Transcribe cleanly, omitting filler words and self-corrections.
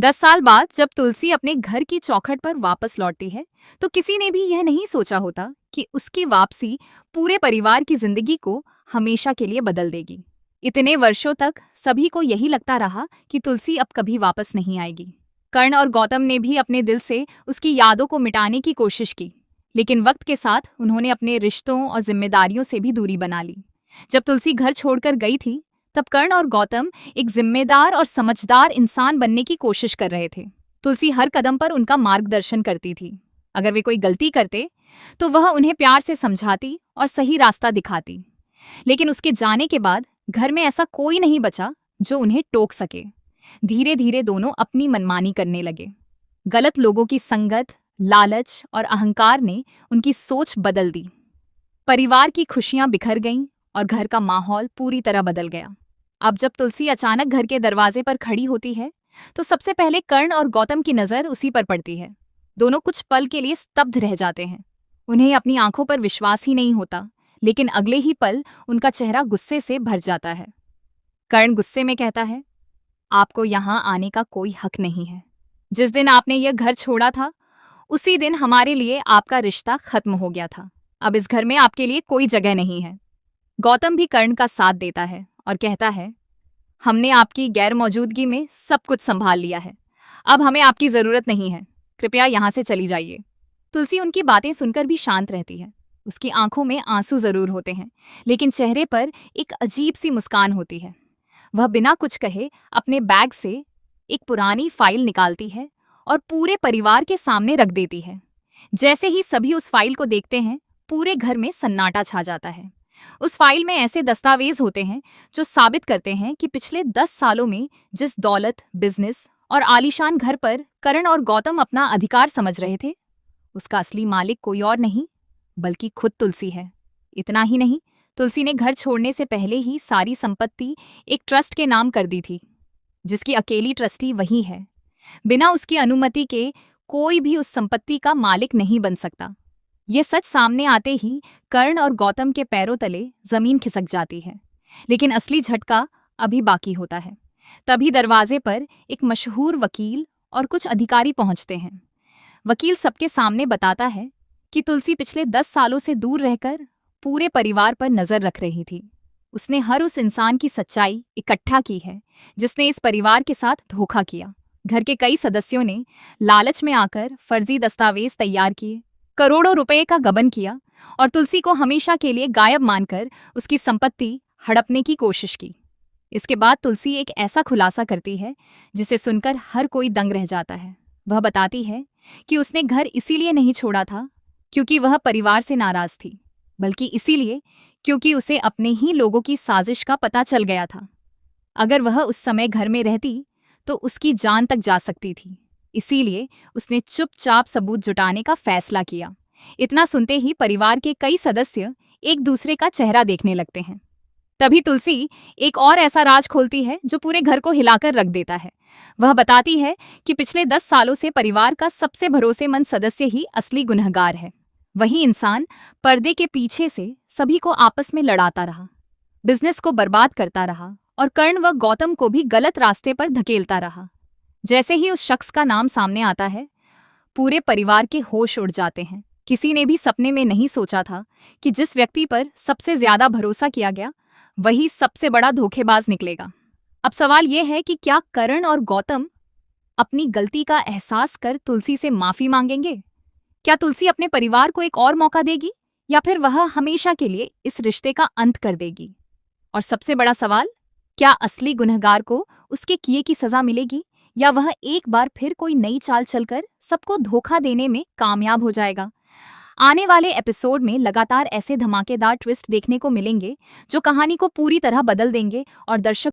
10 साल बाद जब तुलसी अपने घर की चौखट पर वापस लौटती है तो किसी ने भी यह नहीं सोचा होता कि उसकी वापसी पूरे परिवार की जिंदगी को हमेशा के लिए बदल देगी। इतने वर्षों तक सभी को यही लगता रहा कि तुलसी अब कभी वापस नहीं आएगी। कर्ण और गौतम ने भी अपने दिल से उसकी यादों को मिटाने की कोशिश की, लेकिन वक्त के साथ उन्होंने अपने रिश्तों और जिम्मेदारियों से भी दूरी बना ली। जब तुलसी घर छोड़कर गई थी तब कर्ण और गौतम एक जिम्मेदार और समझदार इंसान बनने की कोशिश कर रहे थे। तुलसी हर कदम पर उनका मार्गदर्शन करती थी। अगर वे कोई गलती करते तो वह उन्हें प्यार से समझाती और सही रास्ता दिखाती। लेकिन उसके जाने के बाद घर में ऐसा कोई नहीं बचा जो उन्हें टोक सके। धीरे धीरे दोनों अपनी मनमानी करने लगे। गलत लोगों की संगत, लालच और अहंकार ने उनकी सोच बदल दी। परिवार की खुशियां बिखर गईं और घर का माहौल पूरी तरह बदल गया। अब जब तुलसी अचानक घर के दरवाजे पर खड़ी होती है तो सबसे पहले कर्ण और गौतम की नजर उसी पर पड़ती है। दोनों कुछ पल के लिए स्तब्ध रह जाते हैं। उन्हें अपनी आंखों पर विश्वास ही नहीं होता, लेकिन अगले ही पल उनका चेहरा गुस्से से भर जाता है। कर्ण गुस्से में कहता है, आपको यहां आने का कोई हक नहीं है। जिस दिन आपने यह घर छोड़ा था उसी दिन हमारे लिए आपका रिश्ता खत्म हो गया था। अब इस घर में आपके लिए कोई जगह नहीं है। गौतम भी कर्ण का साथ देता है और कहता है, हमने आपकी गैर मौजूदगी में सब कुछ संभाल लिया है। अब हमें आपकी जरूरत नहीं है। कृपया यहाँ से चली जाइए। तुलसी उनकी बातें सुनकर भी शांत रहती है। उसकी आंखों में आंसू जरूर होते हैं, लेकिन चेहरे पर एक अजीब सी मुस्कान होती है। वह बिना कुछ कहे अपने बैग से एक पुरानी फाइल निकालती है और पूरे परिवार के सामने रख देती है। जैसे ही सभी उस फाइल को देखते हैं, पूरे घर में सन्नाटा छा जाता है। उस फाइल में ऐसे दस्तावेज होते हैं जो साबित करते हैं कि पिछले 10 सालों में जिस दौलत, बिजनेस और आलीशान घर पर कर्ण और गौतम अपना अधिकार समझ रहे थे, उसका असली मालिक कोई और नहीं बल्कि खुद तुलसी है। इतना ही नहीं, तुलसी ने घर छोड़ने से पहले ही सारी संपत्ति एक ट्रस्ट के नाम कर दी थी, जिसकी अकेली ट्रस्टी वही है। बिना उसकी अनुमति के कोई भी उस संपत्ति का मालिक नहीं बन सकता। ये सच सामने आते ही कर्ण और गौतम के पैरों तले जमीन खिसक जाती है। लेकिन असली झटका अभी बाकी होता है। तभी दरवाजे पर एक मशहूर वकील और कुछ अधिकारी पहुंचते हैं। वकील सबके सामने बताता है कि तुलसी पिछले 10 सालों से दूर रहकर पूरे परिवार पर नजर रख रही थी। उसने हर उस इंसान की सच्चाई इकट्ठा की है जिसने इस परिवार के साथ धोखा किया। घर के कई सदस्यों ने लालच में आकर फर्जी दस्तावेज तैयार किए, करोड़ों रुपए का गबन किया और तुलसी को हमेशा के लिए गायब मानकर उसकी संपत्ति हड़पने की कोशिश की। इसके बाद तुलसी एक ऐसा खुलासा करती है जिसे सुनकर हर कोई दंग रह जाता है। वह बताती है कि उसने घर इसीलिए नहीं छोड़ा था क्योंकि वह परिवार से नाराज थी, बल्कि इसीलिए क्योंकि उसे अपने ही लोगों की साजिश का पता चल गया था। अगर वह उस समय घर में रहती तो उसकी जान तक जा सकती थी। इसीलिए उसने चुपचाप सबूत जुटाने का फैसला किया। इतना सुनते ही परिवार के कई सदस्य एक दूसरे का चेहरा देखने लगते हैं। तभी तुलसी एक और ऐसा राज खोलती है जो पूरे घर को हिलाकर रख देता है। वह बताती है कि पिछले 10 सालों से परिवार का सबसे भरोसेमंद सदस्य ही असली गुनहगार है। वही इंसान पर्दे के पीछे से सभी को आपस में लड़ाता रहा, बिजनेस को बर्बाद करता रहा और कर्ण व गौतम को भी गलत रास्ते पर धकेलता रहा। जैसे ही उस शख्स का नाम सामने आता है, पूरे परिवार के होश उड़ जाते हैं। किसी ने भी सपने में नहीं सोचा था कि जिस व्यक्ति पर सबसे ज्यादा भरोसा किया गया वही सबसे बड़ा धोखेबाज निकलेगा। अब सवाल यह है कि क्या कर्ण और गौतम अपनी गलती का एहसास कर तुलसी से माफी मांगेंगे? क्या तुलसी अपने परिवार को एक और मौका देगी या फिर वह हमेशा के लिए इस रिश्ते का अंत कर देगी? और सबसे बड़ा सवाल, क्या असली गुनहगार को उसके किए की सजा मिलेगी या वह एक बार फिर कोई नई चाल चलकर सबको धोखा देने में कामयाब हो जाएगा? आने वाले एपिसोड में लगातार ऐसे धमाकेदार ट्विस्ट देखने को मिलेंगे जो कहानी को पूरी तरह बदल देंगे और दर्शक